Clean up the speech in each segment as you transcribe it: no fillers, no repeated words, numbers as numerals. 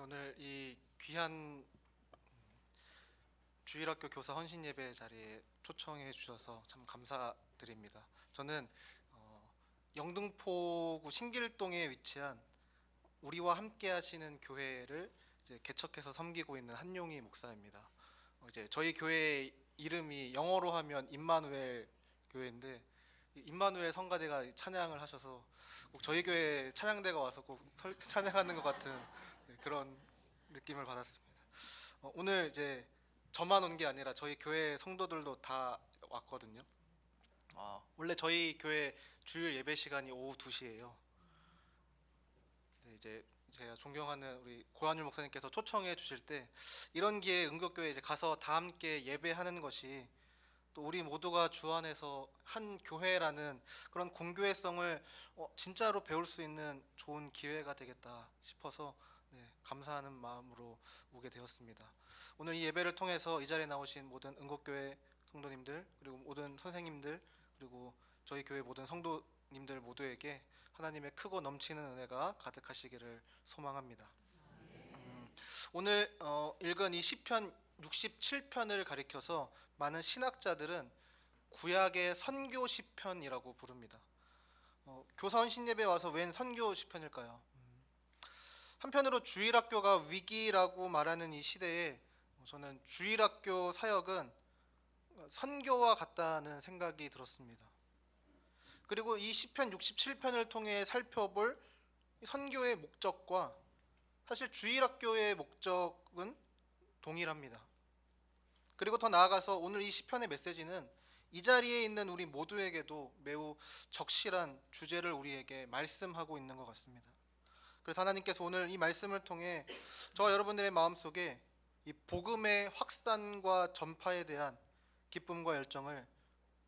오늘 이 귀한 주일학교 교사 헌신 예배 자리에 초청해 주셔서 참 감사드립니다. 저는 영등포구 신길동에 위치한 우리와 함께 하시는 교회를 이제 개척해서 섬기고 있는 한용희 목사입니다. 이제 저희 교회 이름이 영어로 하면 임마누엘 교회인데, 이 임마누엘 성가대가 찬양을 하셔서 꼭 저희 교회 찬양대가 와서 꼭 찬양하는 것 같은 그런 느낌을 받았습니다. 오늘 이제 저만 온 게 아니라 저희 교회 성도들도 다 왔거든요. 원래 저희 교회 주일 예배 시간이 오후 2시예요. 네, 이제 제가 존경하는 우리 고한율 목사님께서 초청해 주실 때 이런 기회에 은교교회 이제 가서 다 함께 예배하는 것이 또 우리 모두가 주 안에서 한 교회라는 그런 공교회성을 진짜로 배울 수 있는 좋은 기회가 되겠다 싶어서 감사하는 마음으로 오게 되었습니다. 오늘 이 예배를 통해서 이 자리에 나오신 모든 은곡교회 성도님들, 그리고 모든 선생님들, 그리고 저희 교회 모든 성도님들 모두에게 하나님의 크고 넘치는 은혜가 가득하시기를 소망합니다. 오늘 읽은 이 시편 67편을 가리켜서 많은 신학자들은 구약의 선교 시편이라고 부릅니다. 교사 헌신 예배에 와서 웬 선교 시편일까요? 한편으로 주일학교가 위기라고 말하는 이 시대에 저는 주일학교 사역은 선교와 같다는 생각이 들었습니다. 그리고 이 시편 67편을 통해 살펴볼 선교의 목적과 사실 주일학교의 목적은 동일합니다. 그리고 더 나아가서 오늘 이 시편의 메시지는 이 자리에 있는 우리 모두에게도 매우 적실한 주제를 우리에게 말씀하고 있는 것 같습니다. 그래서 하나님께서 오늘 이 말씀을 통해 저와 여러분들의 마음속에 이 복음의 확산과 전파에 대한 기쁨과 열정을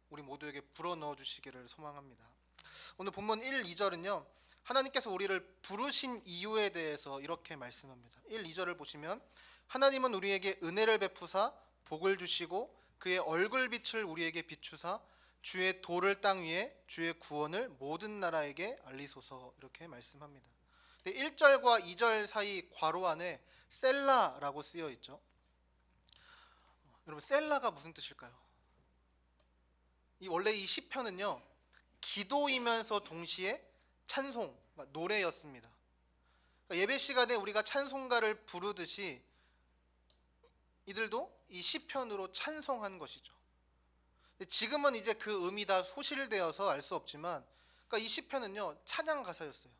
우리 모두에게 불어넣어 주시기를 소망합니다. 오늘 본문 1, 2절은요 하나님께서 우리를 부르신 이유에 대해서 이렇게 말씀합니다. 1, 2절을 보시면 하나님은 우리에게 은혜를 베푸사 복을 주시고 그의 얼굴빛을 우리에게 비추사 주의 도를 땅 위에 주의 구원을 모든 나라에게 알리소서, 이렇게 말씀합니다. 1절과 2절 사이 괄호 안에 셀라라고 쓰여 있죠. 여러분, 셀라가 무슨 뜻일까요? 원래 이 시편은요 기도이면서 동시에 찬송, 노래였습니다. 예배 시간에 우리가 찬송가를 부르듯이 이들도 이 시편으로 찬송한 것이죠. 지금은 이제 그 의미 다 소실되어서 알 수 없지만, 이 시편은요 찬양 가사였어요.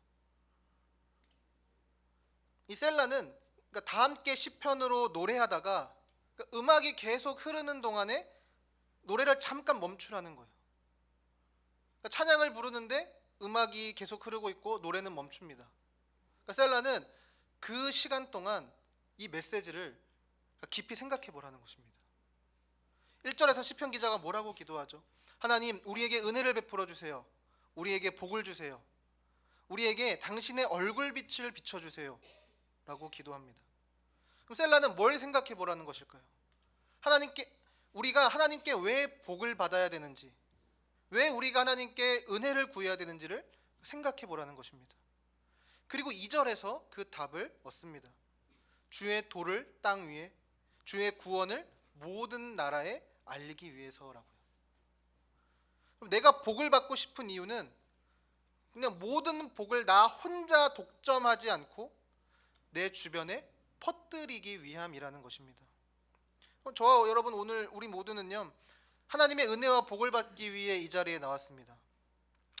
이 셀라는 다 함께 시편으로 노래하다가 음악이 계속 흐르는 동안에 노래를 잠깐 멈추라는 거예요. 찬양을 부르는데 음악이 계속 흐르고 있고 노래는 멈춥니다. 셀라는 그 시간 동안 이 메시지를 깊이 생각해 보라는 것입니다. 1절에서 시편 기자가 뭐라고 기도하죠? 하나님, 우리에게 은혜를 베풀어 주세요. 우리에게 복을 주세요. 우리에게 당신의 얼굴빛을 비춰주세요 라고 기도합니다. 그럼 셀라는 뭘 생각해 보라는 것일까요? 우리가 하나님께 왜 복을 받아야 되는지, 왜 우리가 하나님께 은혜를 구해야 되는지를 생각해 보라는 것입니다. 그리고 2절에서 그 답을 얻습니다. 주의 도를 땅 위에, 주의 구원을 모든 나라에 알리기 위해서라고요. 그럼 내가 복을 받고 싶은 이유는 그냥 모든 복을 나 혼자 독점하지 않고 내 주변에 퍼뜨리기 위함이라는 것입니다. 저와 여러분, 오늘 우리 모두는요 하나님의 은혜와 복을 받기 위해 이 자리에 나왔습니다.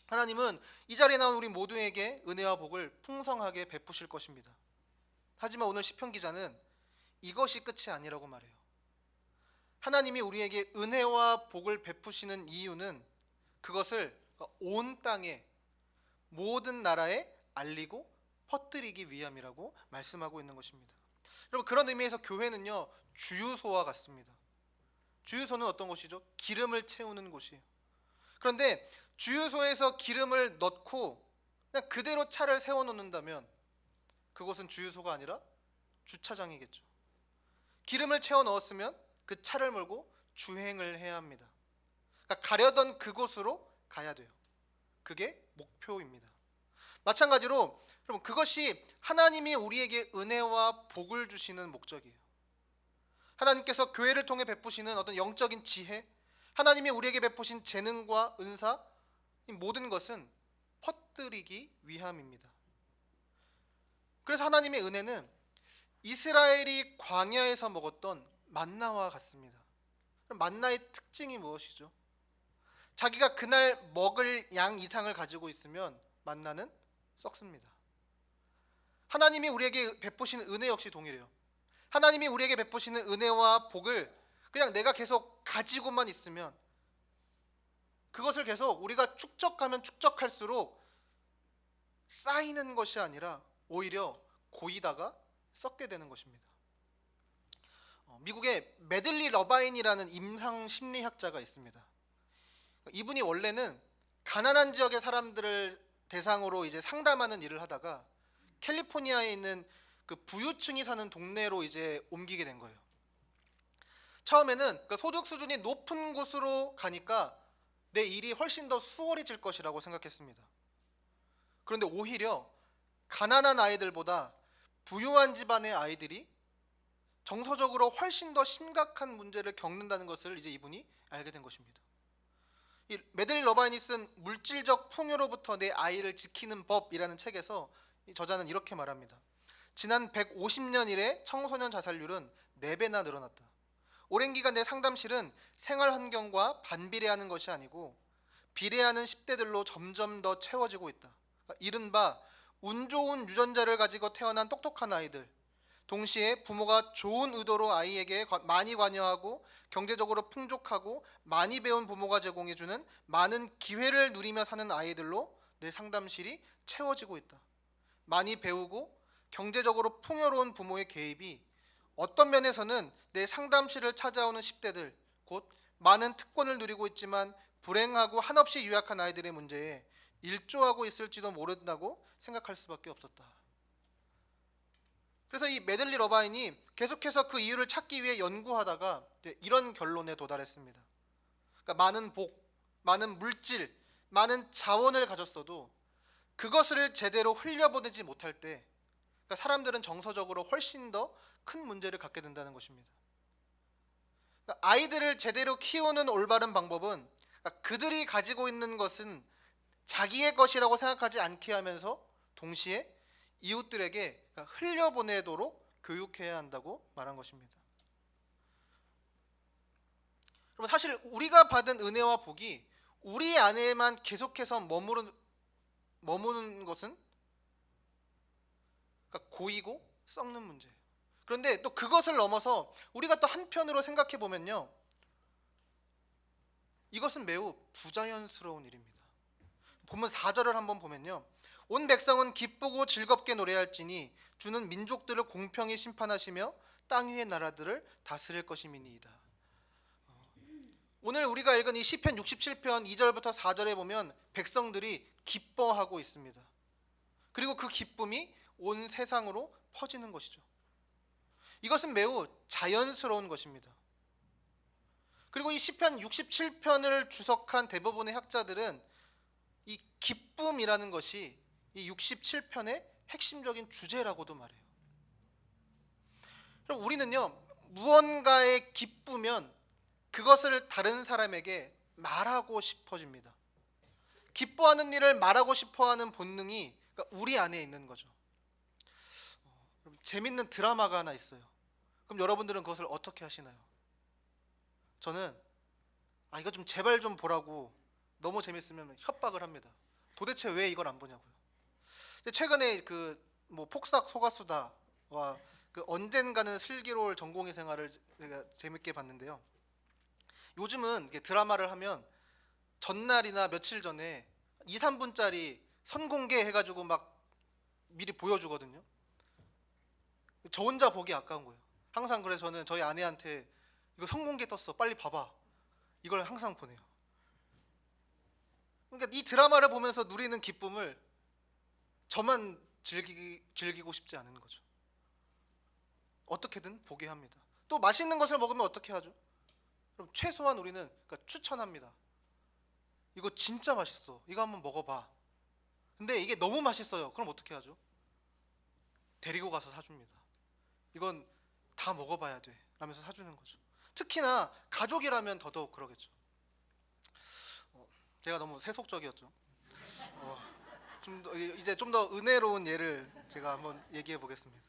하나님은 이 자리에 나온 우리 모두에게 은혜와 복을 풍성하게 베푸실 것입니다. 하지만 오늘 시편 기자는 이것이 끝이 아니라고 말해요. 하나님이 우리에게 은혜와 복을 베푸시는 이유는 그것을 온 땅에, 모든 나라에 알리고 퍼뜨리기 위함이라고 말씀하고 있는 것입니다. 여러분, 그런 의미에서 교회는요 주유소와 같습니다. 주유소는 어떤 곳이죠? 기름을 채우는 곳이에요. 그런데 주유소에서 기름을 넣고 그냥 그대로 차를 세워놓는다면 그곳은 주유소가 아니라 주차장이겠죠. 기름을 채워 넣었으면 그 차를 몰고 주행을 해야 합니다. 가려던 그곳으로 가야 돼요. 그게 목표입니다. 마찬가지로 여러분, 그것이 하나님이 우리에게 은혜와 복을 주시는 목적이에요. 하나님께서 교회를 통해 베푸시는 어떤 영적인 지혜, 하나님이 우리에게 베푸신 재능과 은사, 이 모든 것은 퍼뜨리기 위함입니다. 그래서 하나님의 은혜는 이스라엘이 광야에서 먹었던 만나와 같습니다. 그럼 만나의 특징이 무엇이죠? 자기가 그날 먹을 양 이상을 가지고 있으면 만나는 썩습니다. 하나님이 우리에게 베푸시는 은혜 역시 동일해요. 하나님이 우리에게 베푸시는 은혜와 복을 그냥 내가 계속 가지고만 있으면, 그것을 계속 우리가 축적하면 축적할수록 쌓이는 것이 아니라 오히려 고이다가 썩게 되는 것입니다. 미국의 메들리 러바인이라는 임상 심리학자가 있습니다. 이분이 원래는 가난한 지역의 사람들을 대상으로 이제 상담하는 일을 하다가 캘리포니아에 있는 그 부유층이 사는 동네로 이제 옮기게 된 거예요. 처음에는 그 소득 수준이 높은 곳으로 가니까 내 일이 훨씬 더 수월해질 것이라고 생각했습니다. 그런데 오히려 가난한 아이들보다 부유한 집안의 아이들이 정서적으로 훨씬 더 심각한 문제를 겪는다는 것을 이제 이분이 알게 된 것입니다. 이 메들리 러바인이 쓴 물질적 풍요로부터 내 아이를 지키는 법이라는 책에서 이 저자는 이렇게 말합니다. 지난 150년 이래 청소년 자살률은 4배나 늘어났다. 오랜 기간 내 상담실은 생활 환경과 반비례하는 것이 아니고 비례하는 10대들로 점점 더 채워지고 있다. 이른바 운 좋은 유전자를 가지고 태어난 똑똑한 아이들, 동시에 부모가 좋은 의도로 아이에게 많이 관여하고 경제적으로 풍족하고 많이 배운 부모가 제공해주는 많은 기회를 누리며 사는 아이들로 내 상담실이 채워지고 있다. 많이 배우고 경제적으로 풍요로운 부모의 개입이 어떤 면에서는 내 상담실을 찾아오는 10대들, 곧 많은 특권을 누리고 있지만 불행하고 한없이 유약한 아이들의 문제에 일조하고 있을지도 모른다고 생각할 수밖에 없었다. 그래서 이 메들리 러바인이 계속해서 그 이유를 찾기 위해 연구하다가 이런 결론에 도달했습니다. 그러니까 많은 복, 많은 물질, 많은 자원을 가졌어도 그것을 제대로 흘려보내지 못할 때, 그러니까 사람들은 정서적으로 훨씬 더 큰 문제를 갖게 된다는 것입니다. 그러니까 아이들을 제대로 키우는 올바른 방법은, 그러니까 그들이 가지고 있는 것은 자기의 것이라고 생각하지 않게 하면서 동시에 이웃들에게 흘려보내도록 교육해야 한다고 말한 것입니다. 그럼 사실 우리가 받은 은혜와 복이 우리 안에만 계속해서 머무는 것은 그러니까 고이고 썩는 문제예요. 그런데 또 그것을 넘어서 우리가 또 한편으로 생각해 보면요, 이것은 매우 부자연스러운 일입니다. 본문 4절을 한번 보면요, 온 백성은 기쁘고 즐겁게 노래할지니 주는 민족들을 공평히 심판하시며 땅 위의 나라들을 다스릴 것임이니이다. 오늘 우리가 읽은 이 시편 67편 2절부터 4절에 보면 백성들이 기뻐하고 있습니다. 그리고 그 기쁨이 온 세상으로 퍼지는 것이죠. 이것은 매우 자연스러운 것입니다. 그리고 이 시편 67편을 주석한 대부분의 학자들은 이 기쁨이라는 것이 이 67편의 핵심적인 주제라고도 말해요. 그럼 우리는요, 무언가에 기쁘면 그것을 다른 사람에게 말하고 싶어집니다. 기뻐하는 일을 말하고 싶어하는 본능이 그러니까 우리 안에 있는 거죠. 재밌는 드라마가 하나 있어요. 그럼 여러분들은 그것을 어떻게 하시나요? 저는 이거 좀 제발 좀 보라고, 너무 재밌으면 협박을 합니다. 도대체 왜 이걸 안 보냐고요. 최근에 그 폭삭 소가수다와 그 언젠가는 슬기로울 전공의 생활을 제가 재밌게 봤는데요. 요즘은 드라마를 하면 전날이나 며칠 전에 2, 3분짜리 선공개 해가지고 막 미리 보여주거든요. 저 혼자 보기 아까운 거예요. 항상 그래서 저는 저희 아내한테 이거 선공개 떴어, 빨리 봐봐, 이걸 항상 보내요. 그러니까 이 드라마를 보면서 누리는 기쁨을 저만 즐기고 싶지 않은 거죠. 어떻게든 보게 합니다. 또 맛있는 것을 먹으면 어떻게 하죠? 그럼 최소한 우리는 추천합니다. 이거 진짜 맛있어, 이거 한번 먹어봐. 근데 이게 너무 맛있어요. 그럼 어떻게 하죠? 데리고 가서 사줍니다. 이건 다 먹어봐야 돼 라면서 사주는 거죠. 특히나 가족이라면 더더욱 그러겠죠. 제가 너무 세속적이었죠. 이제 좀 더 은혜로운 예를 제가 한번 얘기해 보겠습니다.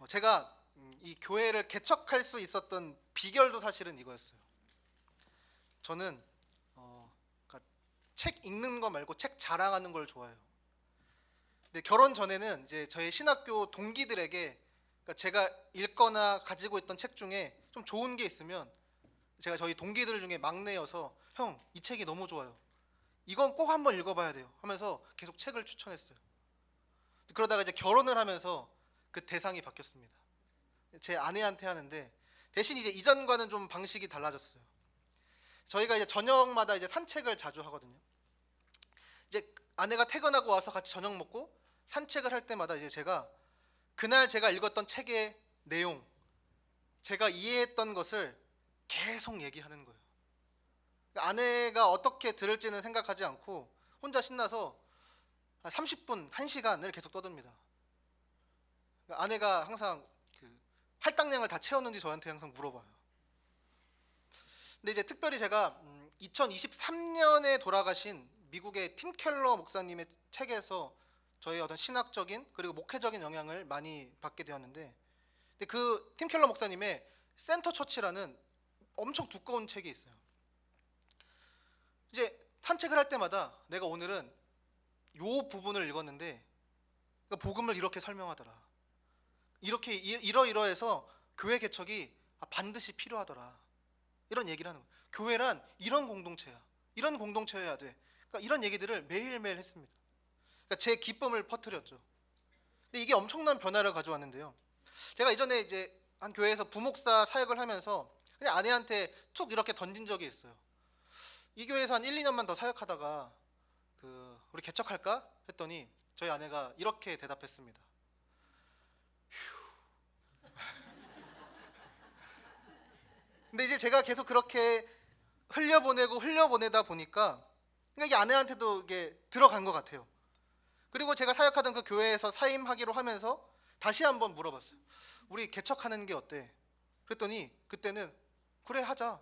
제가 이 교회를 개척할 수 있었던 비결도 사실은 이거였어요. 저는 그러니까 책 읽는 거 말고 책 자랑하는 걸 좋아해요. 근데 결혼 전에는 이제 저희 신학교 동기들에게, 그러니까 제가 읽거나 가지고 있던 책 중에 좀 좋은 게 있으면 제가 저희 동기들 중에 막내여서 형, 이 책이 너무 좋아요. 이건 꼭 한번 읽어봐야 돼요 하면서 계속 책을 추천했어요. 그러다가 이제 결혼을 하면서 그 대상이 바뀌었습니다. 제 아내한테 하는데 대신 이제 이전과는 좀 방식이 달라졌어요. 저희가 이제 저녁마다 이제 산책을 자주 하거든요. 이제 아내가 퇴근하고 와서 같이 저녁 먹고 산책을 할 때마다 이제 제가 그날 제가 읽었던 책의 내용, 제가 이해했던 것을 계속 얘기하는 거예요. 아내가 어떻게 들을지는 생각하지 않고 혼자 신나서 한 30분, 1시간을 계속 떠듭니다. 아내가 항상 그 할당량을 다 채웠는지 저한테 항상 물어봐요. 근데 이제 특별히 제가 2023년에 돌아가신 미국의 팀 켈러 목사님의 책에서 저희 어떤 신학적인 그리고 목회적인 영향을 많이 받게 되었는데, 근데 그 팀 켈러 목사님의 센터 처치라는 엄청 두꺼운 책이 있어요. 이제 산책을 할 때마다 내가 오늘은 요 부분을 읽었는데 그러니까 복음을 이렇게 설명하더라. 이렇게 이러이러해서 교회 개척이 반드시 필요하더라. 이런 얘기를 하는 거예요. 교회란 이런 공동체야. 이런 공동체여야 돼. 그러니까 이런 얘기들을 매일매일 했습니다. 그러니까 제 기쁨을 퍼뜨렸죠. 근데 이게 엄청난 변화를 가져왔는데요. 제가 이전에 이제 한 교회에서 부목사 사역을 하면서 그냥 아내한테 툭 이렇게 던진 적이 있어요. 이 교회에서 한 1, 2년만 더 사역하다가 우리 개척할까? 했더니 저희 아내가 이렇게 대답했습니다. 근데 이제 제가 계속 그렇게 흘려보내다 보니까 그러니까 이게 아내한테도 이게 들어간 것 같아요. 그리고 제가 사역하던 그 교회에서 사임하기로 하면서 다시 한번 물어봤어요. 우리 개척하는 게 어때? 그랬더니 그때는 그래 하자.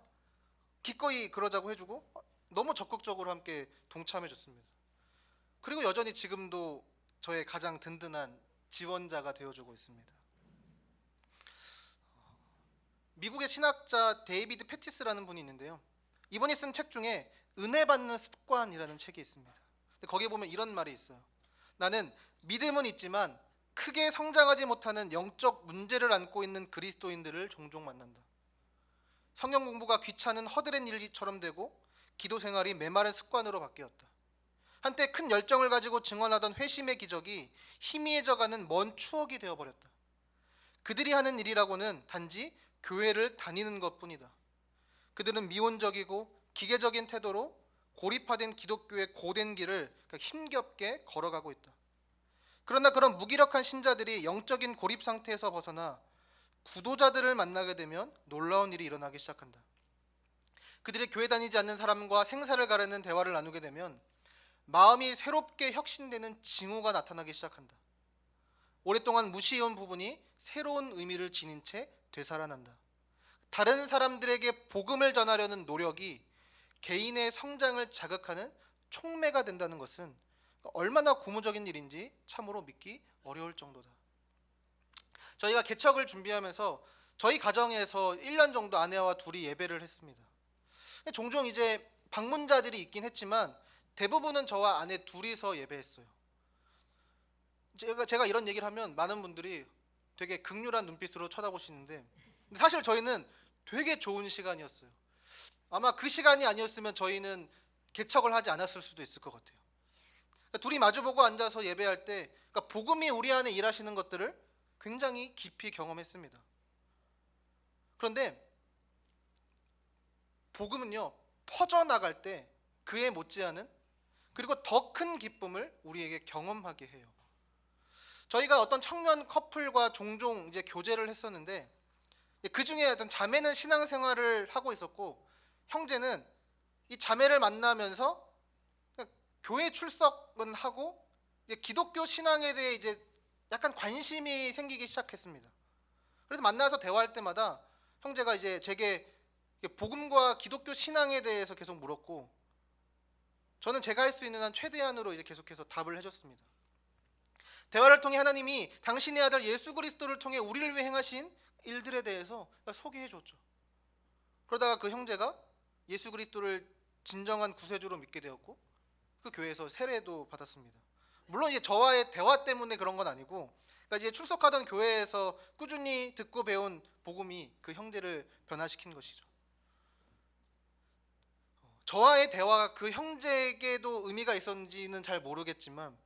기꺼이 그러자고 해주고 너무 적극적으로 함께 동참해줬습니다. 그리고 여전히 지금도 저의 가장 든든한 지원자가 되어주고 있습니다. 미국의 신학자 데이비드 패티스라는 분이 있는데요. 이분이 쓴 책 중에 은혜 받는 습관이라는 책이 있습니다. 거기에 보면 이런 말이 있어요. 나는 믿음은 있지만 크게 성장하지 못하는 영적 문제를 안고 있는 그리스도인들을 종종 만난다. 성경 공부가 귀찮은 허드렛 일처럼 되고 기도 생활이 메마른 습관으로 바뀌었다. 한때 큰 열정을 가지고 증언하던 회심의 기적이 희미해져가는 먼 추억이 되어버렸다. 그들이 하는 일이라고는 단지 교회를 다니는 것뿐이다. 그들은 미온적이고 기계적인 태도로 고립화된 기독교의 고된 길을 힘겹게 걸어가고 있다. 그러나 그런 무기력한 신자들이 영적인 고립 상태에서 벗어나 구도자들을 만나게 되면 놀라운 일이 일어나기 시작한다. 그들이 교회 다니지 않는 사람과 생사를 가르는 대화를 나누게 되면 마음이 새롭게 혁신되는 징후가 나타나기 시작한다. 오랫동안 무시해온 부분이 새로운 의미를 지닌 채 되살아난다. 다른 사람들에게 복음을 전하려는 노력이 개인의 성장을 자극하는 촉매가 된다는 것은 얼마나 고무적인 일인지 참으로 믿기 어려울 정도다. 저희가 개척을 준비하면서 저희 가정에서 1년 정도 아내와 둘이 예배를 했습니다. 종종 이제 방문자들이 있긴 했지만 대부분은 저와 아내 둘이서 예배했어요. 제가 이런 얘기를 하면 많은 분들이 되게 극률한 눈빛으로 쳐다보시는데 사실 저희는 되게 좋은 시간이었어요. 아마 그 시간이 아니었으면 저희는 개척을 하지 않았을 수도 있을 것 같아요. 그러니까 둘이 마주보고 앉아서 예배할 때 그러니까 복음이 우리 안에 일하시는 것들을 굉장히 깊이 경험했습니다. 그런데 복음은요 퍼져나갈 때 그에 못지않은 그리고 더 큰 기쁨을 우리에게 경험하게 해요. 저희가 어떤 청년 커플과 종종 이제 교제를 했었는데 그 중에 어떤 자매는 신앙생활을 하고 있었고 형제는 이 자매를 만나면서 교회 출석은 하고 이제 기독교 신앙에 대해 이제 약간 관심이 생기기 시작했습니다. 그래서 만나서 대화할 때마다 형제가 이제 제게 복음과 기독교 신앙에 대해서 계속 물었고, 저는 제가 할 수 있는 한 최대한으로 이제 계속해서 답을 해줬습니다. 대화를 통해 하나님이 당신의 아들 예수 그리스도를 통해 우리를 위해 행하신 일들에 대해서 소개해 줬죠. 그러다가 그 형제가 예수 그리스도를 진정한 구세주로 믿게 되었고, 그 교회에서 세례도 받았습니다. 물론 이제 저와의 대화 때문에 그런 건 아니고, 그러니까 이제 출석하던 교회에서 꾸준히 듣고 배운 복음이 그 형제를 변화시킨 것이죠. 저와의 대화가 그 형제에게도 의미가 있었는지는 잘 모르겠지만,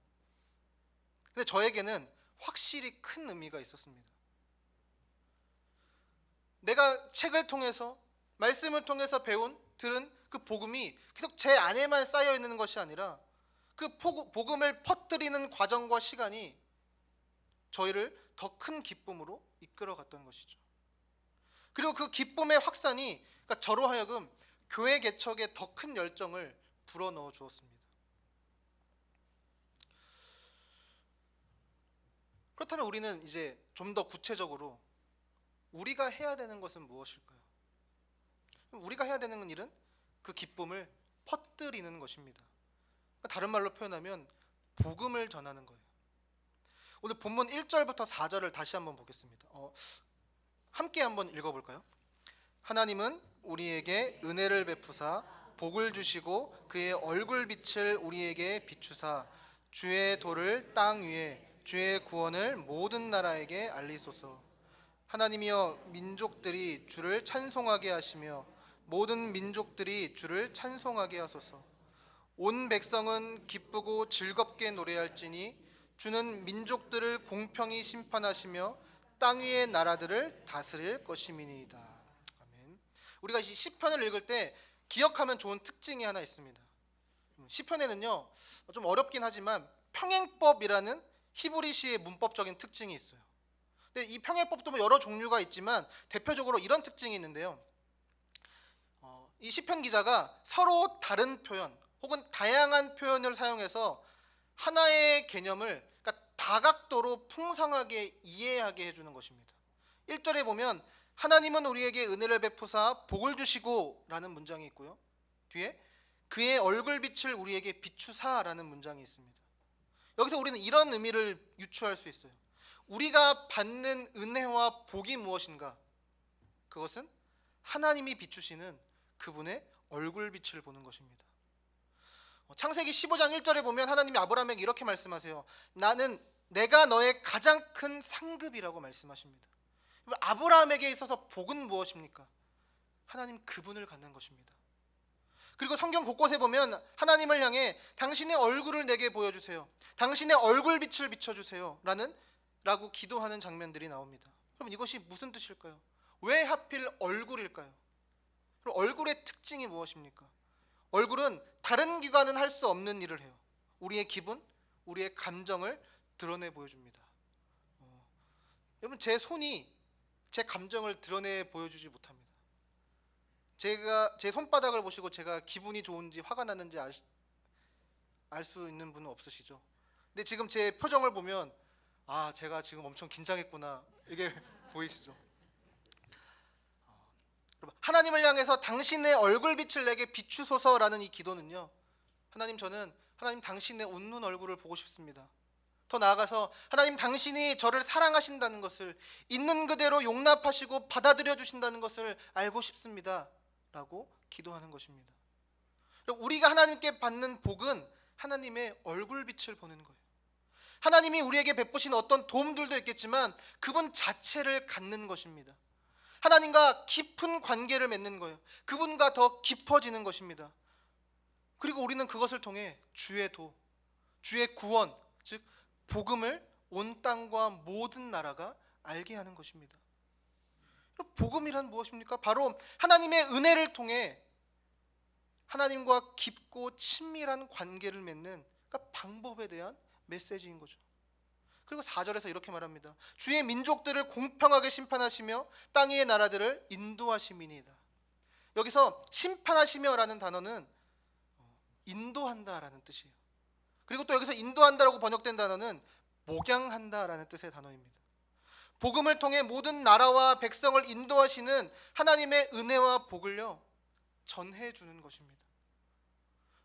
근데 저에게는 확실히 큰 의미가 있었습니다. 내가 책을 통해서, 말씀을 통해서 들은 그 복음이 계속 제 안에만 쌓여 있는 것이 아니라 그 복음을 퍼뜨리는 과정과 시간이 저희를 더 큰 기쁨으로 이끌어갔던 것이죠. 그리고 그 기쁨의 확산이, 그러니까 저로 하여금 교회 개척에 더 큰 열정을 불어넣어 주었습니다. 그렇다면 우리는 이제 좀 더 구체적으로 우리가 해야 되는 것은 무엇일까요? 우리가 해야 되는 일은 그 기쁨을 퍼뜨리는 것입니다. 다른 말로 표현하면 복음을 전하는 거예요. 오늘 본문 1절부터 4절을 다시 한번 보겠습니다. 함께 한번 읽어볼까요? 하나님은 우리에게 은혜를 베푸사 복을 주시고 그의 얼굴빛을 우리에게 비추사 주의 도를 땅 위에 주의 구원을 모든 나라에게 알리소서. 하나님이여 민족들이 주를 찬송하게 하시며 모든 민족들이 주를 찬송하게 하소서. 온 백성은 기쁘고 즐겁게 노래할지니 주는 민족들을 공평히 심판하시며 땅 위의 나라들을 다스릴 것임이니이다. 아멘. 우리가 이 시편을 읽을 때 기억하면 좋은 특징이 하나 있습니다. 시편에는요, 좀 어렵긴 하지만 평행법이라는 히브리시의 문법적인 특징이 있어요. 근데 이 평행법도 뭐 여러 종류가 있지만 대표적으로 이런 특징이 있는데요. 이 시편 기자가 서로 다른 표현 혹은 다양한 표현을 사용해서 하나의 개념을, 그러니까 다각도로 풍성하게 이해하게 해주는 것입니다. 1절에 보면 하나님은 우리에게 은혜를 베푸사 복을 주시고 라는 문장이 있고요, 뒤에 그의 얼굴빛을 우리에게 비추사 라는 문장이 있습니다. 여기서 우리는 이런 의미를 유추할 수 있어요. 우리가 받는 은혜와 복이 무엇인가? 그것은 하나님이 비추시는 그분의 얼굴빛을 보는 것입니다. 창세기 15장 1절에 보면 하나님이 아브라함에게 이렇게 말씀하세요. 내가 너의 가장 큰 상급이라고 말씀하십니다. 아브라함에게 있어서 복은 무엇입니까? 하나님 그분을 갖는 것입니다. 그리고 성경 곳곳에 보면 하나님을 향해 당신의 얼굴을 내게 보여주세요, 당신의 얼굴빛을 비춰주세요 라고 기도하는 장면들이 나옵니다. 그럼 이것이 무슨 뜻일까요? 왜 하필 얼굴일까요? 그럼 얼굴의 특징이 무엇입니까? 얼굴은 다른 기관은 할 수 없는 일을 해요. 우리의 기분, 우리의 감정을 드러내 보여줍니다. 여러분, 제 손이 제 감정을 드러내 보여주지 못합니다. 제 손바닥을 보시고 제가 기분이 좋은지 화가 났는지 알 수 있는 분은 없으시죠? 근데 지금 제 표정을 보면 제가 지금 엄청 긴장했구나, 이게 보이시죠? 하나님을 향해서 당신의 얼굴빛을 내게 비추소서라는 이 기도는요, 하나님 당신의 웃는 얼굴을 보고 싶습니다. 더 나아가서 하나님 당신이 저를 사랑하신다는 것을, 있는 그대로 용납하시고 받아들여 주신다는 것을 알고 싶습니다 라고 기도하는 것입니다. 우리가 하나님께 받는 복은 하나님의 얼굴빛을 보는 거예요. 하나님이 우리에게 베푸신 어떤 도움들도 있겠지만 그분 자체를 갖는 것입니다. 하나님과 깊은 관계를 맺는 거예요. 그분과 더 깊어지는 것입니다. 그리고 우리는 그것을 통해 주의 도, 주의 구원, 즉 복음을 온 땅과 모든 나라가 알게 하는 것입니다. 복음이란 무엇입니까? 바로 하나님의 은혜를 통해 하나님과 깊고 친밀한 관계를 맺는, 그러니까 방법에 대한 메시지인 거죠. 그리고 4절에서 이렇게 말합니다. 주의 민족들을 공평하게 심판하시며 땅 위의 나라들을 인도하심이니이다. 여기서 심판하시며라는 단어는 인도한다라는 뜻이에요. 그리고 또 여기서 인도한다라고 번역된 단어는 목양한다라는 뜻의 단어입니다. 복음을 통해 모든 나라와 백성을 인도하시는 하나님의 은혜와 복을요 전해 주는 것입니다.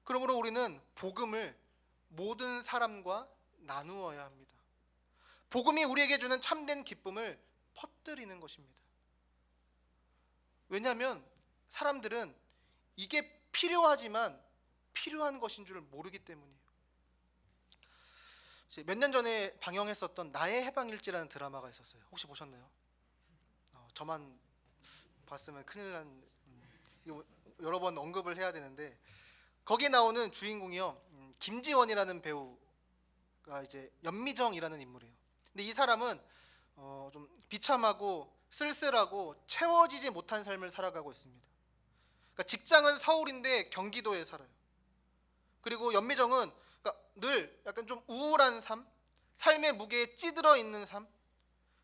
그러므로 우리는 복음을 모든 사람과 나누어야 합니다. 복음이 우리에게 주는 참된 기쁨을 퍼뜨리는 것입니다. 왜냐하면 사람들은 이게 필요하지만 필요한 것인 줄 모르기 때문이에요. 몇 년 전에 방영했었던 나의 해방일지라는 드라마가 있었어요. 혹시 보셨나요? 저만 봤으면 큰일 난, 이거 여러 번 언급을 해야 되는데, 거기에 나오는 주인공이요 김지원이라는 배우가 이제 연미정이라는 인물이에요. 근데 이 사람은 좀 비참하고 쓸쓸하고 채워지지 못한 삶을 살아가고 있습니다. 그러니까 직장은 서울인데 경기도에 살아요. 그리고 연미정은 그러니까 늘 약간 좀 우울한 삶, 삶의 무게에 찌들어 있는 삶,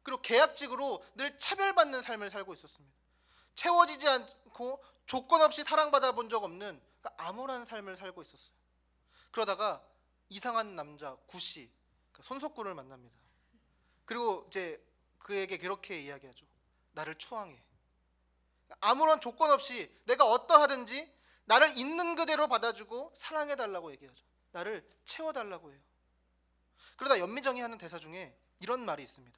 그리고 계약직으로 늘 차별받는 삶을 살고 있었습니다. 채워지지 않고 조건 없이 사랑받아 본 적 없는 그러니까 암울한 삶을 살고 있었어요. 그러다가 이상한 남자 구씨, 그러니까 손석구를 만납니다. 그리고 이제 그에게 그렇게 이야기하죠. 나를 추앙해. 아무런 조건 없이 내가 어떠하든지 나를 있는 그대로 받아주고 사랑해달라고 얘기하죠. 나를 채워달라고 해요. 그러다 연미정이 하는 대사 중에 이런 말이 있습니다.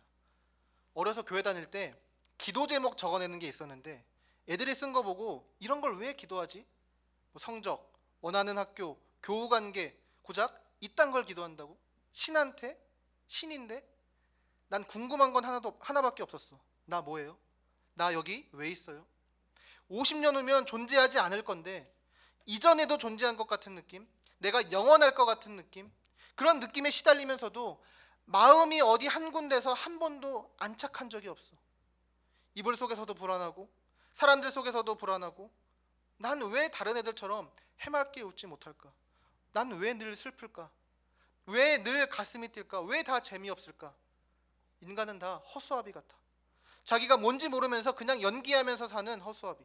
어려서 교회 다닐 때 기도 제목 적어내는 게 있었는데 애들이 쓴 거 보고 이런 걸 왜 기도하지? 뭐 성적, 원하는 학교, 교우 관계, 고작 이딴 걸 기도한다고? 신한테? 신인데? 난 궁금한 건 하나밖에 없었어. 나 뭐예요? 나 여기 왜 있어요? 50년 후면 존재하지 않을 건데 이전에도 존재한 것 같은 느낌, 내가 영원할 것 같은 느낌, 그런 느낌에 시달리면서도 마음이 어디 한 군데서 한 번도 안착한 적이 없어. 이불 속에서도 불안하고 사람들 속에서도 불안하고, 난 왜 다른 애들처럼 해맑게 웃지 못할까? 난 왜 늘 슬플까? 왜 늘 가슴이 뛸까? 왜 다 재미없을까? 인간은 다 허수아비 같아. 자기가 뭔지 모르면서 그냥 연기하면서 사는 허수아비.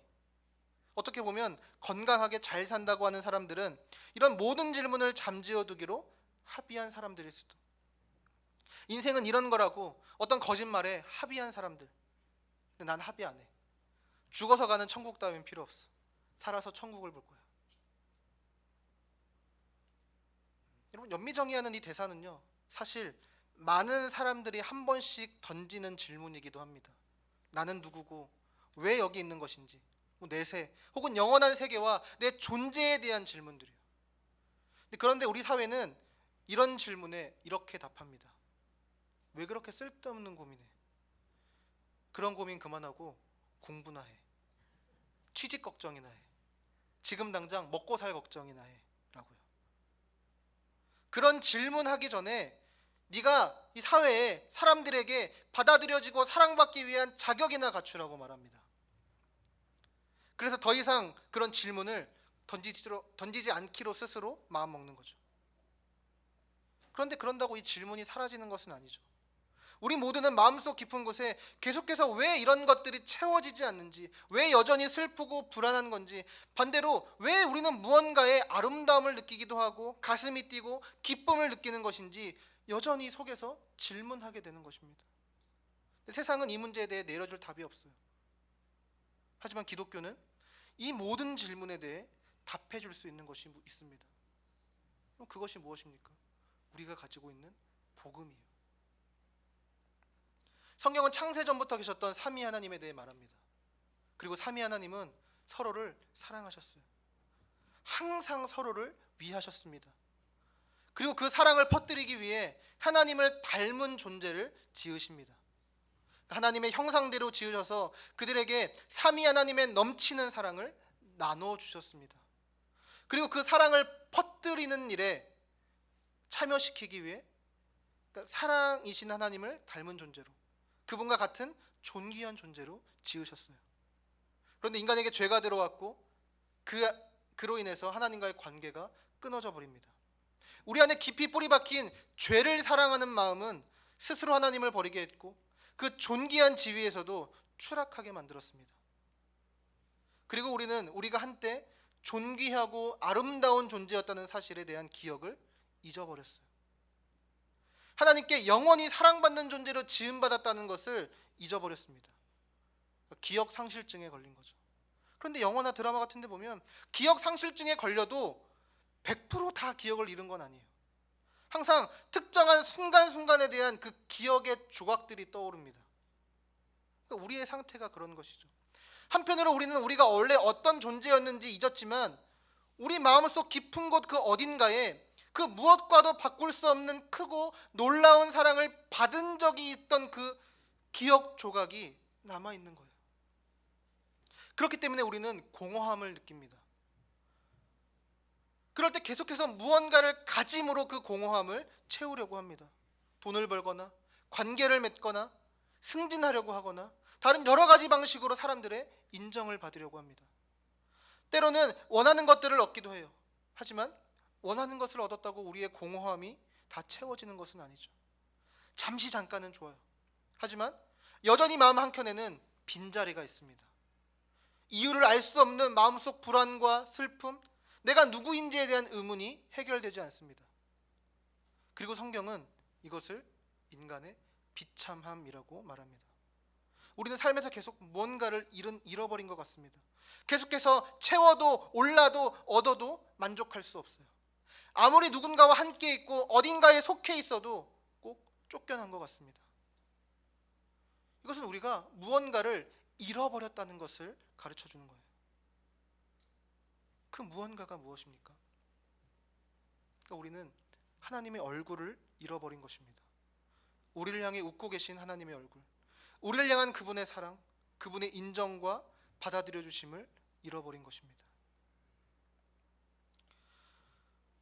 어떻게 보면 건강하게 잘 산다고 하는 사람들은 이런 모든 질문을 잠재워두기로 합의한 사람들일 수도. 인생은 이런 거라고 어떤 거짓말에 합의한 사람들. 근데 난 합의 안 해. 죽어서 가는 천국 따윈 필요 없어. 살아서 천국을 볼 거야. 여러분, 연미정이 하는 이 대사는요 사실 많은 사람들이 한 번씩 던지는 질문이기도 합니다. 나는 누구고 왜 여기 있는 것인지, 뭐 내세 혹은 영원한 세계와 내 존재에 대한 질문들이에요. 그런데 우리 사회는 이런 질문에 이렇게 답합니다. 왜 그렇게 쓸데없는 고민해? 그런 고민 그만하고 공부나 해. 취직 걱정이나 해. 지금 당장 먹고 살 걱정이나 해 라고요. 그런 질문하기 전에 네가 이 사회에 사람들에게 받아들여지고 사랑받기 위한 자격이나 갖추라고 말합니다. 그래서 더 이상 그런 질문을 던지지 않기로 스스로 마음먹는 거죠. 그런데 그런다고 이 질문이 사라지는 것은 아니죠. 우리 모두는 마음속 깊은 곳에 계속해서 왜 이런 것들이 채워지지 않는지, 왜 여전히 슬프고 불안한 건지, 반대로 왜 우리는 무언가의 아름다움을 느끼기도 하고 가슴이 뛰고 기쁨을 느끼는 것인지 여전히 속에서 질문하게 되는 것입니다. 세상은 이 문제에 대해 내려줄 답이 없어요. 하지만 기독교는 이 모든 질문에 대해 답해 줄 수 있는 것이 있습니다. 그럼 그것이 무엇입니까? 우리가 가지고 있는 복음이에요. 성경은 창세전부터 계셨던 삼위 하나님에 대해 말합니다. 그리고 삼위 하나님은 서로를 사랑하셨어요. 항상 서로를 위하셨습니다. 그리고 그 사랑을 퍼뜨리기 위해 하나님을 닮은 존재를 지으십니다. 하나님의 형상대로 지으셔서 그들에게 삼위 하나님의 넘치는 사랑을 나눠주셨습니다. 그리고 그 사랑을 퍼뜨리는 일에 참여시키기 위해 사랑이신 하나님을 닮은 존재로, 그분과 같은 존귀한 존재로 지으셨어요. 그런데 인간에게 죄가 들어왔고 그로 인해서 하나님과의 관계가 끊어져 버립니다. 우리 안에 깊이 뿌리 박힌 죄를 사랑하는 마음은 스스로 하나님을 버리게 했고 그 존귀한 지위에서도 추락하게 만들었습니다. 그리고 우리가 한때 존귀하고 아름다운 존재였다는 사실에 대한 기억을 잊어버렸어요. 하나님께 영원히 사랑받는 존재로 지음받았다는 것을 잊어버렸습니다. 기억 상실증에 걸린 거죠. 그런데 영화나 드라마 같은 데 보면 기억 상실증에 걸려도 100%다 기억을 잃은 건 아니에요. 항상 특정한 순간순간에 대한 그 기억의 조각들이 떠오릅니다. 그러니까 우리의 상태가 그런 것이죠. 한편으로 우리는 우리가 원래 어떤 존재였는지 잊었지만 우리 마음속 깊은 곳 그 어딘가에 그 무엇과도 바꿀 수 없는 크고 놀라운 사랑을 받은 적이 있던 그 기억 조각이 남아있는 거예요. 그렇기 때문에 우리는 공허함을 느낍니다. 그럴 때 계속해서 무언가를 가짐으로 그 공허함을 채우려고 합니다. 돈을 벌거나 관계를 맺거나 승진하려고 하거나 다른 여러 가지 방식으로 사람들의 인정을 받으려고 합니다. 때로는 원하는 것들을 얻기도 해요. 하지만 원하는 것을 얻었다고 우리의 공허함이 다 채워지는 것은 아니죠. 잠시 잠깐은 좋아요. 하지만 여전히 마음 한켠에는 빈자리가 있습니다. 이유를 알 수 없는 마음속 불안과 슬픔, 내가 누구인지에 대한 의문이 해결되지 않습니다. 그리고 성경은 이것을 인간의 비참함이라고 말합니다. 우리는 삶에서 계속 뭔가를 잃어버린 것 같습니다. 계속해서 채워도 올라도 얻어도 만족할 수 없어요. 아무리 누군가와 함께 있고 어딘가에 속해 있어도 꼭 쫓겨난 것 같습니다. 이것은 우리가 무언가를 잃어버렸다는 것을 가르쳐 주는 거예요. 그 무언가가 무엇입니까? 그러니까 우리는 하나님의 얼굴을 잃어버린 것입니다. 우리를 향해 웃고 계신 하나님의 얼굴, 우리를 향한 그분의 사랑, 그분의 인정과 받아들여 주심을 잃어버린 것입니다.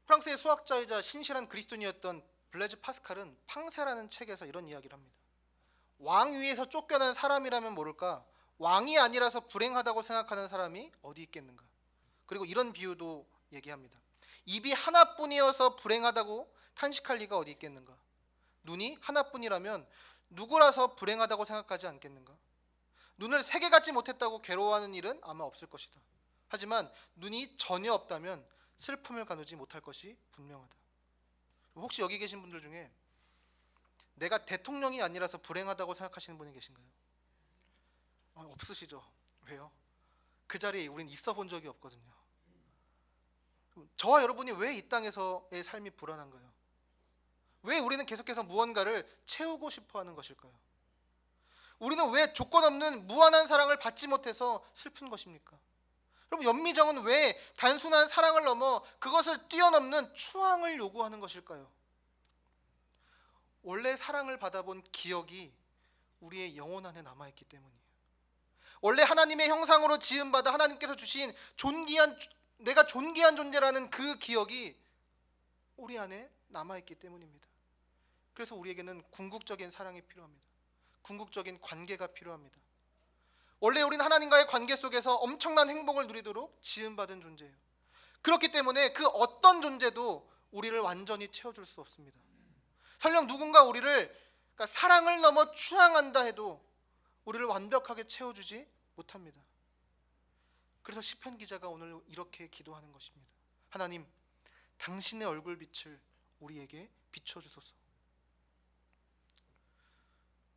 프랑스의 수학자이자 신실한 그리스도인이었던 블레즈 파스칼은 팡세라는 책에서 이런 이야기를 합니다. 왕 위에서 쫓겨난 사람이라면 모를까, 왕이 아니라서 불행하다고 생각하는 사람이 어디 있겠는가. 그리고 이런 비유도 얘기합니다. 입이 하나뿐이어서 불행하다고 탄식할 리가 어디 있겠는가. 눈이 하나뿐이라면 누구라서 불행하다고 생각하지 않겠는가. 눈을 세 개 갖지 못했다고 괴로워하는 일은 아마 없을 것이다. 하지만 눈이 전혀 없다면 슬픔을 가누지 못할 것이 분명하다. 혹시 여기 계신 분들 중에 내가 대통령이 아니라서 불행하다고 생각하시는 분이 계신가요? 없으시죠? 왜요? 그 자리에 우린 있어 본 적이 없거든요. 저와 여러분이 왜 이 땅에서의 삶이 불안한가요? 왜 우리는 계속해서 무언가를 채우고 싶어 하는 것일까요? 우리는 왜 조건 없는 무한한 사랑을 받지 못해서 슬픈 것입니까? 여러분, 연미정은 왜 단순한 사랑을 넘어 그것을 뛰어넘는 추앙을 요구하는 것일까요? 원래 사랑을 받아본 기억이 우리의 영혼 안에 남아있기 때문이에요. 원래 하나님의 형상으로 지음받아 하나님께서 주신 내가 존귀한 존재라는 그 기억이 우리 안에 남아있기 때문입니다. 그래서 우리에게는 궁극적인 사랑이 필요합니다. 궁극적인 관계가 필요합니다. 원래 우리는 하나님과의 관계 속에서 엄청난 행복을 누리도록 지음받은 존재예요. 그렇기 때문에 그 어떤 존재도 우리를 완전히 채워줄 수 없습니다. 설령 누군가 그러니까 사랑을 넘어 추앙한다 해도 우리를 완벽하게 채워주지 못합니다. 그래서 시편 기자가 오늘 이렇게 기도하는 것입니다. 하나님, 당신의 얼굴 빛을 우리에게 비춰주소서.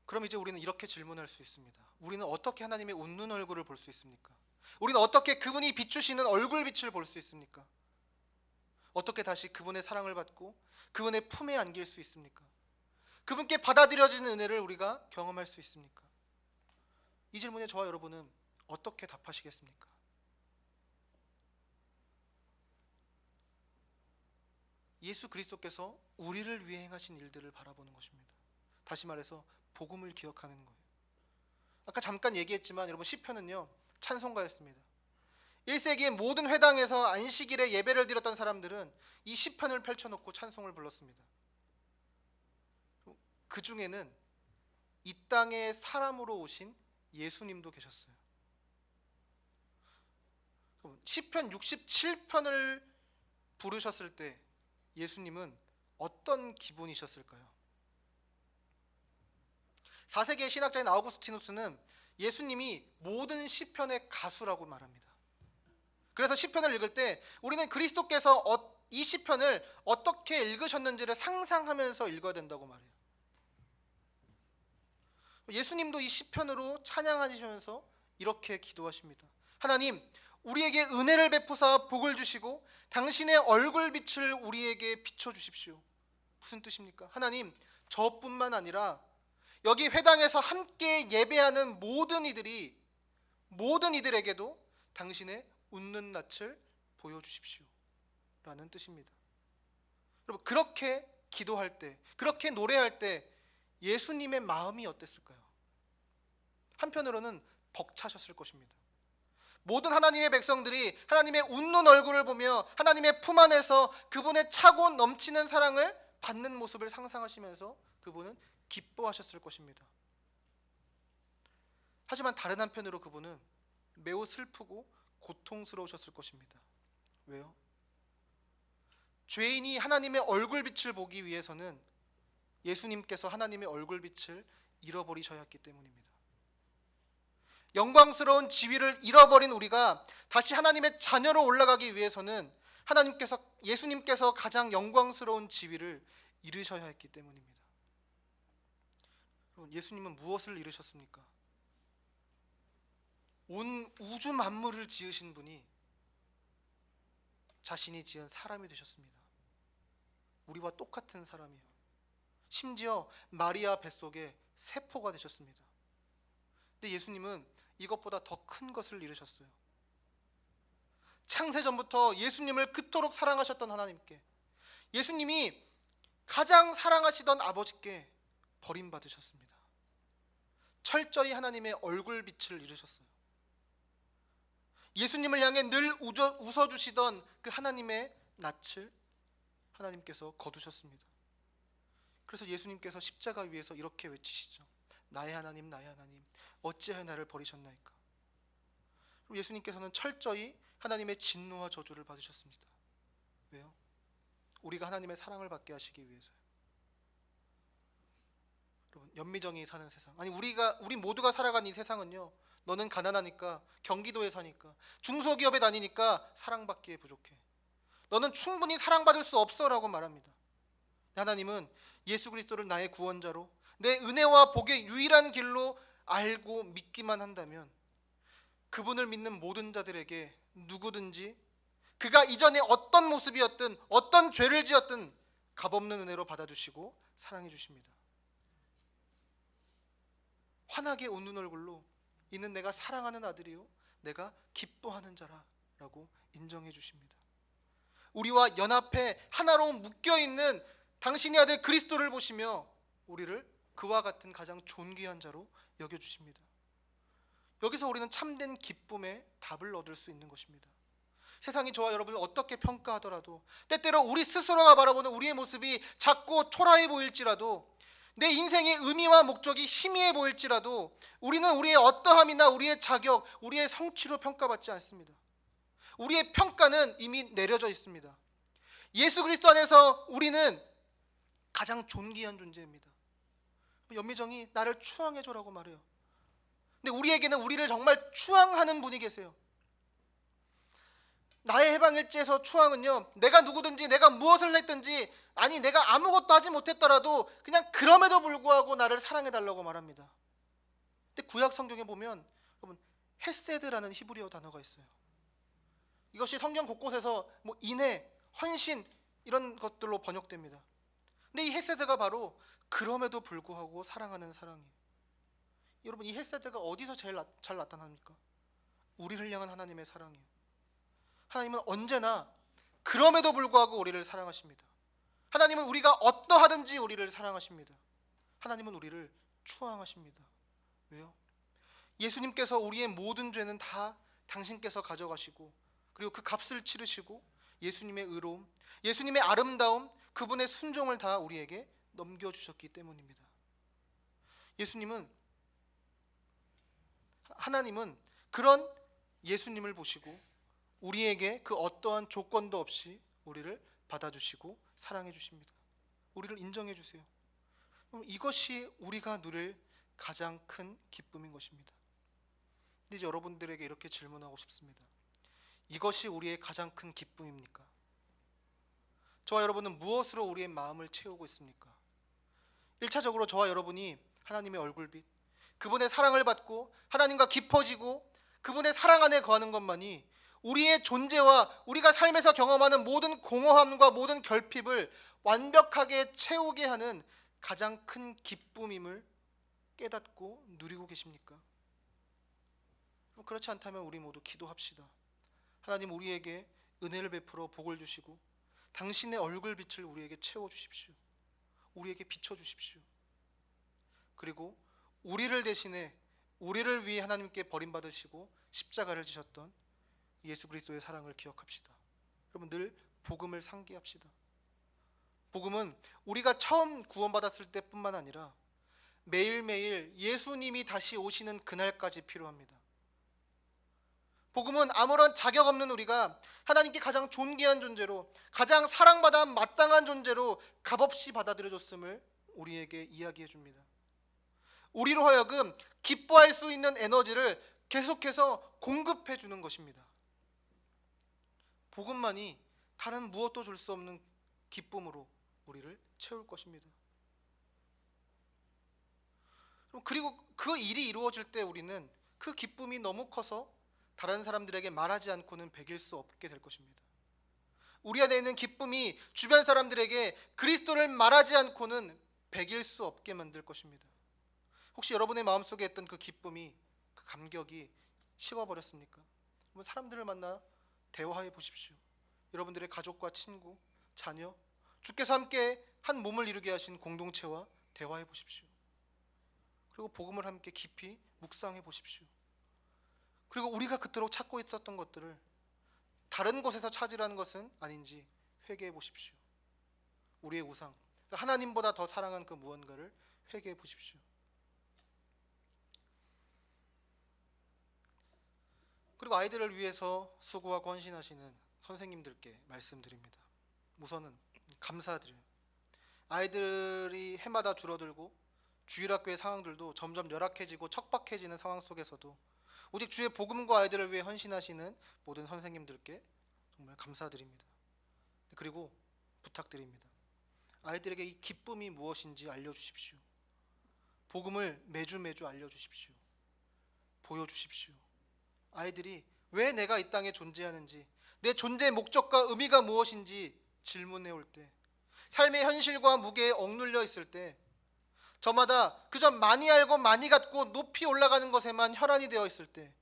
그럼 이제 우리는 이렇게 질문할 수 있습니다. 우리는 어떻게 하나님의 웃는 얼굴을 볼 수 있습니까? 우리는 어떻게 그분이 비추시는 얼굴 빛을 볼 수 있습니까? 어떻게 다시 그분의 사랑을 받고 그분의 품에 안길 수 있습니까? 그분께 받아들여지는 은혜를 우리가 경험할 수 있습니까? 이 질문에 저와 여러분은 어떻게 답하시겠습니까? 예수 그리스도께서 우리를 위해 행하신 일들을 바라보는 것입니다. 다시 말해서 복음을 기억하는 거예요. 아까 잠깐 얘기했지만 여러분, 시편은요 찬송가였습니다. 1세기의 모든 회당에서 안식일에 예배를 드렸던 사람들은 이 시편을 펼쳐놓고 찬송을 불렀습니다. 그 중에는 이 땅에 사람으로 오신 예수님도 계셨어요. 시편 67편을 부르셨을 때 예수님은 어떤 기분이셨을까요? 4세기의 신학자인 아우구스티누스는 예수님이 모든 시편의 가수라고 말합니다. 그래서 시편을 읽을 때 우리는 그리스도께서 이 시편을 어떻게 읽으셨는지를 상상하면서 읽어야 된다고 말해요. 예수님도 이 시편으로 찬양하시면서 이렇게 기도하십니다. 하나님, 우리에게 은혜를 베푸사 복을 주시고 당신의 얼굴빛을 우리에게 비춰주십시오. 무슨 뜻입니까? 하나님, 저뿐만 아니라 여기 회당에서 함께 예배하는 모든 이들에게도 당신의 웃는 낯을 보여주십시오 라는 뜻입니다. 여러분, 그렇게 기도할 때, 그렇게 노래할 때 예수님의 마음이 어땠을까요? 한편으로는 벅차셨을 것입니다. 모든 하나님의 백성들이 하나님의 웃는 얼굴을 보며 하나님의 품 안에서 그분의 차고 넘치는 사랑을 받는 모습을 상상하시면서 그분은 기뻐하셨을 것입니다. 하지만 다른 한편으로 그분은 매우 슬프고 고통스러우셨을 것입니다. 왜요? 죄인이 하나님의 얼굴빛을 보기 위해서는 예수님께서 하나님의 얼굴빛을 잃어버리셔야 했기 때문입니다. 영광스러운 지위를 잃어버린 우리가 다시 하나님의 자녀로 올라가기 위해서는 예수님께서 가장 영광스러운 지위를 잃으셔야 했기 때문입니다. 예수님은 무엇을 잃으셨습니까? 온 우주 만물을 지으신 분이 자신이 지은 사람이 되셨습니다. 우리와 똑같은 사람이요. 심지어 마리아 뱃속에 세포가 되셨습니다. 근데 예수님은 이것보다 더 큰 것을 잃으셨어요. 창세전부터 예수님을 그토록 사랑하셨던 하나님께, 예수님이 가장 사랑하시던 아버지께 버림받으셨습니다. 철저히 하나님의 얼굴빛을 잃으셨어요. 예수님을 향해 늘 웃어주시던 그 하나님의 낯을 하나님께서 거두셨습니다. 그래서 예수님께서 십자가 위에서 이렇게 외치시죠. 나의 하나님, 나의 하나님, 어찌하여 나를 버리셨나이까. 그리고 예수님께서는 철저히 하나님의 진노와 저주를 받으셨습니다. 왜요? 우리가 하나님의 사랑을 받게 하시기 위해서요. 여러분, 연미정이 사는 세상, 아니 우리 모두가 살아가는 이 세상은요, 너는 가난하니까, 경기도에 사니까, 중소기업에 다니니까 사랑받기에 부족해, 너는 충분히 사랑받을 수 없어라고 말합니다. 하나님은 예수 그리스도를 나의 구원자로, 내 은혜와 복의 유일한 길로 알고 믿기만 한다면 그분을 믿는 모든 자들에게 누구든지 그가 이전에 어떤 모습이었든 어떤 죄를 지었든 값없는 은혜로 받아주시고 사랑해 주십니다. 환하게 웃는 얼굴로 이는 내가 사랑하는 아들이요 내가 기뻐하는 자라 라고 인정해 주십니다. 우리와 연합해 하나로 묶여있는 당신의 아들 그리스도를 보시며 우리를 그와 같은 가장 존귀한 자로 여겨주십니다. 여기서 우리는 참된 기쁨의 답을 얻을 수 있는 것입니다. 세상이 저와 여러분을 어떻게 평가하더라도, 때때로 우리 스스로가 바라보는 우리의 모습이 작고 초라해 보일지라도, 내 인생의 의미와 목적이 희미해 보일지라도 우리는 우리의 어떠함이나 우리의 자격, 우리의 성취로 평가받지 않습니다. 우리의 평가는 이미 내려져 있습니다. 예수 그리스도 안에서 우리는 가장 존귀한 존재입니다. 연미정이 나를 추앙해줘라고 말해요. 근데 우리에게는 우리를 정말 추앙하는 분이 계세요. 나의 해방일지에서 추앙은요, 내가 누구든지 내가 무엇을 했든지, 아니 내가 아무것도 하지 못했더라도 그냥 그럼에도 불구하고 나를 사랑해달라고 말합니다. 근데 구약 성경에 보면 여러분, 헤세드라는 히브리어 단어가 있어요. 이것이 성경 곳곳에서 인애, 헌신 이런 것들로 번역됩니다. 근데 이 헤세드가 바로 그럼에도 불구하고 사랑하는 사랑이에요. 여러분, 이 헤세드가 어디서 제일 잘 나타납니까? 우리를 향한 하나님의 사랑이에요. 하나님은 언제나 그럼에도 불구하고 우리를 사랑하십니다. 하나님은 우리가 어떠하든지 우리를 사랑하십니다. 하나님은 우리를 추앙하십니다. 왜요? 예수님께서 우리의 모든 죄는 다 당신께서 가져가시고, 그리고 그 값을 치르시고 예수님의 의로움, 예수님의 아름다움, 그분의 순종을 다 우리에게 넘겨주셨기 때문입니다. 하나님은 그런 예수님을 보시고 우리에게 그 어떠한 조건도 없이 우리를 받아주시고 사랑해 주십니다. 우리를 인정해 주세요. 이것이 우리가 누릴 가장 큰 기쁨인 것입니다. 근데 이제 여러분들에게 이렇게 질문하고 싶습니다. 이것이 우리의 가장 큰 기쁨입니까? 저와 여러분은 무엇으로 우리의 마음을 채우고 있습니까? 1차적으로 저와 여러분이 하나님의 얼굴빛, 그분의 사랑을 받고 하나님과 깊어지고 그분의 사랑 안에 거하는 것만이 우리의 존재와 우리가 삶에서 경험하는 모든 공허함과 모든 결핍을 완벽하게 채우게 하는 가장 큰 기쁨임을 깨닫고 누리고 계십니까? 그렇지 않다면 우리 모두 기도합시다. 하나님, 우리에게 은혜를 베풀어 복을 주시고 당신의 얼굴빛을 우리에게 채워주십시오. 우리에게 비춰주십시오. 그리고 우리를 대신해 우리를 위해 하나님께 버림받으시고 십자가를 지셨던 예수 그리스도의 사랑을 기억합시다. 여러분, 늘 복음을 상기합시다. 복음은 우리가 처음 구원받았을 때뿐만 아니라 매일매일 예수님이 다시 오시는 그날까지 필요합니다. 복음은 아무런 자격 없는 우리가 하나님께 가장 존귀한 존재로, 가장 사랑받아 마땅한 존재로 값없이 받아들여졌음을 우리에게 이야기해 줍니다. 우리로 하여금 기뻐할 수 있는 에너지를 계속해서 공급해 주는 것입니다. 복음만이 다른 무엇도 줄 수 없는 기쁨으로 우리를 채울 것입니다. 그리고 그 일이 이루어질 때 우리는 그 기쁨이 너무 커서 다른 사람들에게 말하지 않고는 배길 수 없게 될 것입니다. 우리 안에 있는 기쁨이 주변 사람들에게 그리스도를 말하지 않고는 배길 수 없게 만들 것입니다. 혹시 여러분의 마음속에 있던 그 기쁨이, 그 감격이 식어버렸습니까? 사람들을 만나 대화해 보십시오. 여러분들의 가족과 친구, 자녀, 주께서 함께 한 몸을 이루게 하신 공동체와 대화해 보십시오. 그리고 복음을 함께 깊이 묵상해 보십시오. 그리고 우리가 그토록 찾고 있었던 것들을 다른 곳에서 찾으라는 것은 아닌지 회개해 보십시오. 우리의 우상, 하나님보다 더 사랑한 그 무언가를 회개해 보십시오. 그리고 아이들을 위해서 수고하고 헌신하시는 선생님들께 말씀드립니다. 우선은 감사드려요. 아이들이 해마다 줄어들고 주일학교의 상황들도 점점 열악해지고 척박해지는 상황 속에서도 오직 주의 복음과 아이들을 위해 헌신하시는 모든 선생님들께 정말 감사드립니다. 그리고 부탁드립니다. 아이들에게 이 기쁨이 무엇인지 알려주십시오. 복음을 매주 알려주십시오. 보여주십시오. 아이들이 왜 내가 이 땅에 존재하는지, 내 존재의 목적과 의미가 무엇인지 질문해 올 때, 삶의 현실과 무게에 억눌려 있을 때, 저마다 그저 많이 알고 많이 갖고 높이 올라가는 것에만 혈안이 되어 있을 때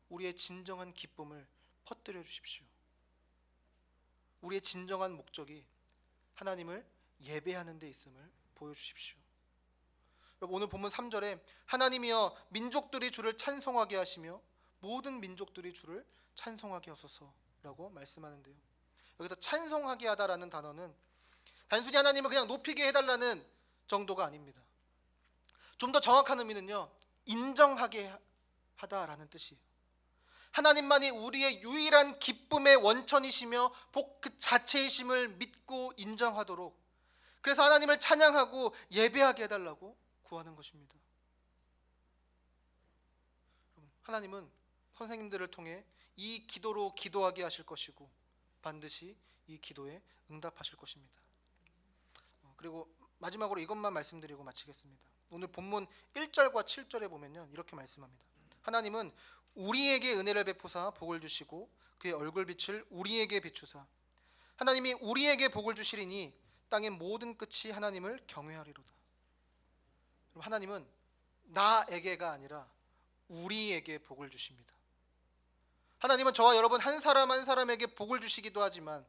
우리의 진정한 기쁨을 퍼뜨려 주십시오. 우리의 진정한 목적이 하나님을 예배하는 데 있음을 보여주십시오. 오늘 본문 3절에 하나님이여 민족들이 주를 찬송하게 하시며 모든 민족들이 주를 찬송하게 하소서라고 말씀하는데요. 여기서 찬송하게 하다라는 단어는 단순히 하나님을 그냥 높이게 해달라는 정도가 아닙니다. 좀 더 정확한 의미는요, 인정하게 하다라는 뜻이에요. 하나님만이 우리의 유일한 기쁨의 원천이시며 복 그 자체이심을 믿고 인정하도록, 그래서 하나님을 찬양하고 예배하게 해달라고 구하는 것입니다. 하나님은 선생님들을 통해 이 기도로 기도하게 하실 것이고 반드시 이 기도에 응답하실 것입니다. 그리고 마지막으로 이것만 말씀드리고 마치겠습니다. 오늘 본문 1절과 7절에 보면요, 이렇게 말씀합니다. 하나님은 우리에게 은혜를 베푸사 복을 주시고 그의 얼굴빛을 우리에게 비추사 하나님이 우리에게 복을 주시리니 땅의 모든 끝이 하나님을 경외하리로다. 하나님은 나에게가 아니라 우리에게 복을 주십니다. 하나님은 저와 여러분 한 사람 한 사람에게 복을 주시기도 하지만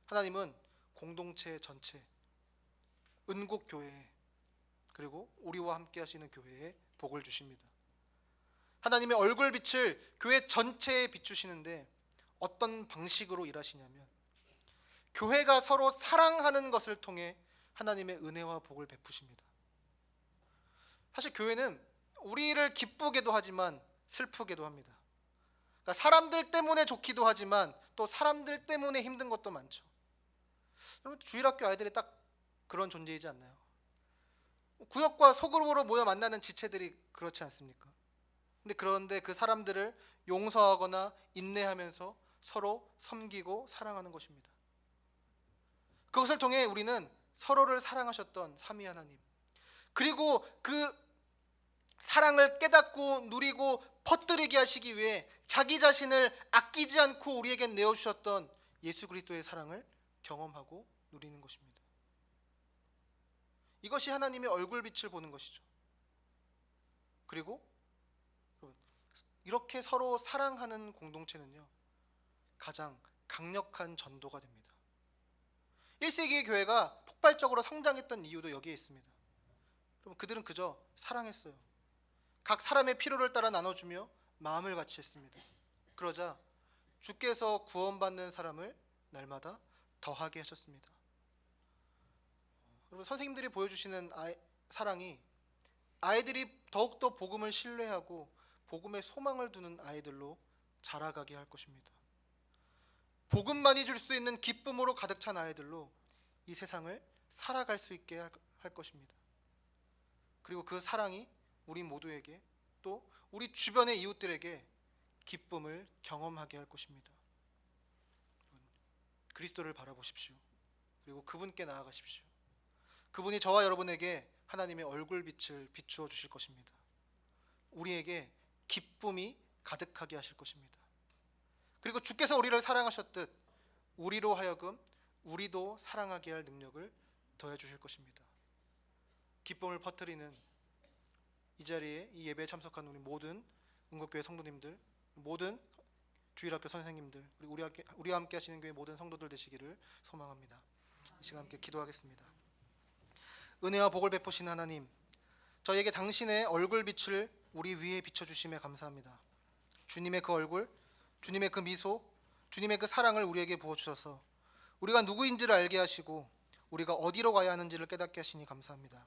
하나님은 공동체 전체, 은곡교회, 그리고 우리와 함께 하시는 교회에 복을 주십니다. 하나님의 얼굴빛을 교회 전체에 비추시는데 어떤 방식으로 일하시냐면 교회가 서로 사랑하는 것을 통해 하나님의 은혜와 복을 베푸십니다. 사실 교회는 우리를 기쁘게도 하지만 슬프게도 합니다. 그러니까 사람들 때문에 좋기도 하지만 또 사람들 때문에 힘든 것도 많죠. 여러분, 주일학교 아이들이 딱 그런 존재이지 않나요? 구역과 소그룹으로 모여 만나는 지체들이 그렇지 않습니까? 그런데 그 사람들을 용서하거나 인내하면서 서로 섬기고 사랑하는 것입니다. 그것을 통해 우리는 서로를 사랑하셨던 삼위 하나님, 그리고 그 사랑을 깨닫고 누리고 퍼뜨리게 하시기 위해 자기 자신을 아끼지 않고 우리에게 내어주셨던 예수 그리스도의 사랑을 경험하고 누리는 것입니다. 이것이 하나님의 얼굴빛을 보는 것이죠. 그리고 이렇게 서로 사랑하는 공동체는요, 가장 강력한 전도가 됩니다. 1세기의 교회가 폭발적으로 성장했던 이유도 여기에 있습니다. 그럼 그들은 그저 사랑했어요. 각 사람의 필요를 따라 나눠주며 마음을 같이 했습니다. 그러자 주께서 구원받는 사람을 날마다 더하게 하셨습니다. 여러분, 선생님들이 보여주시는 사랑이 아이들이 더욱더 복음을 신뢰하고 복음에 소망을 두는 아이들로 자라가게 할 것입니다. 복음만이 줄 수 있는 기쁨으로 가득 찬 아이들로 이 세상을 살아갈 수 있게 할 것입니다. 그리고 그 사랑이 우리 모두에게, 또 우리 주변의 이웃들에게 기쁨을 경험하게 할 것입니다. 그리스도를 바라보십시오. 그리고 그분께 나아가십시오. 그분이 저와 여러분에게 하나님의 얼굴빛을 비추어 주실 것입니다. 우리에게 기쁨이 가득하게 하실 것입니다. 그리고 주께서 우리를 사랑하셨듯 우리로 하여금 우리도 사랑하게 할 능력을 더해 주실 것입니다. 기쁨을 퍼뜨리는 이 자리에, 이 예배에 참석한 우리 모든 은국교회 성도님들, 모든 주일학교 선생님들, 그리고 우리와 함께 하시는 교회 모든 성도들 되시기를 소망합니다. 이 시간 함께 기도하겠습니다. 은혜와 복을 베푸신 하나님, 저희에게 당신의 얼굴빛을 우리 위에 비춰주심에 감사합니다. 주님의 그 얼굴, 주님의 그 미소, 주님의 그 사랑을 우리에게 부어주셔서 우리가 누구인지를 알게 하시고 우리가 어디로 가야 하는지를 깨닫게 하시니 감사합니다.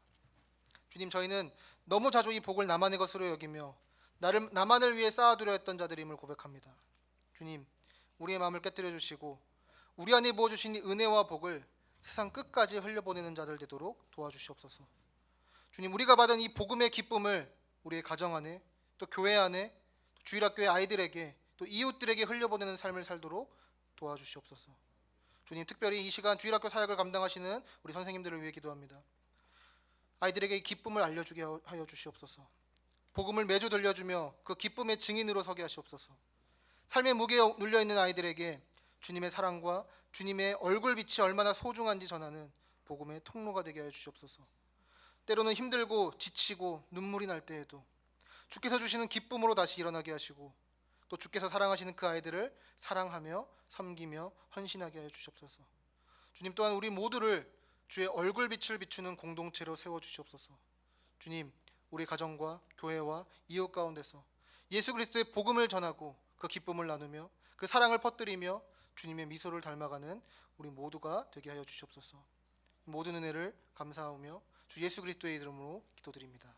주님, 저희는 너무 자주 이 복을 나만의 것으로 여기며 나만을 위해 쌓아두려 했던 자들임을 고백합니다. 주님, 우리의 마음을 깨뜨려 주시고 우리 안에 부어주신 이 은혜와 복을 세상 끝까지 흘려보내는 자들 되도록 도와주시옵소서. 주님, 우리가 받은 이 복음의 기쁨을 우리의 가정 안에, 또 교회 안에, 주일학교의 아이들에게, 또 이웃들에게 흘려보내는 삶을 살도록 도와주시옵소서. 주님, 특별히 이 시간 주일학교 사역을 감당하시는 우리 선생님들을 위해 기도합니다. 아이들에게 이 기쁨을 알려주게 하여 주시옵소서. 복음을 매주 들려주며 그 기쁨의 증인으로 서게 하시옵소서. 삶의 무게에 눌려있는 아이들에게 주님의 사랑과 주님의 얼굴빛이 얼마나 소중한지 전하는 복음의 통로가 되게 하여 주시옵소서. 때로는 힘들고 지치고 눈물이 날 때에도 주께서 주시는 기쁨으로 다시 일어나게 하시고, 또 주께서 사랑하시는 그 아이들을 사랑하며 섬기며 헌신하게 하여 주시옵소서. 주님, 또한 우리 모두를 주의 얼굴빛을 비추는 공동체로 세워주시옵소서. 주님, 우리 가정과 교회와 이웃 가운데서 예수 그리스도의 복음을 전하고 그 기쁨을 나누며 그 사랑을 퍼뜨리며 주님의 미소를 닮아가는 우리 모두가 되게 하여 주시옵소서. 모든 은혜를 감사하며 주 예수 그리스도의 이름으로 기도드립니다.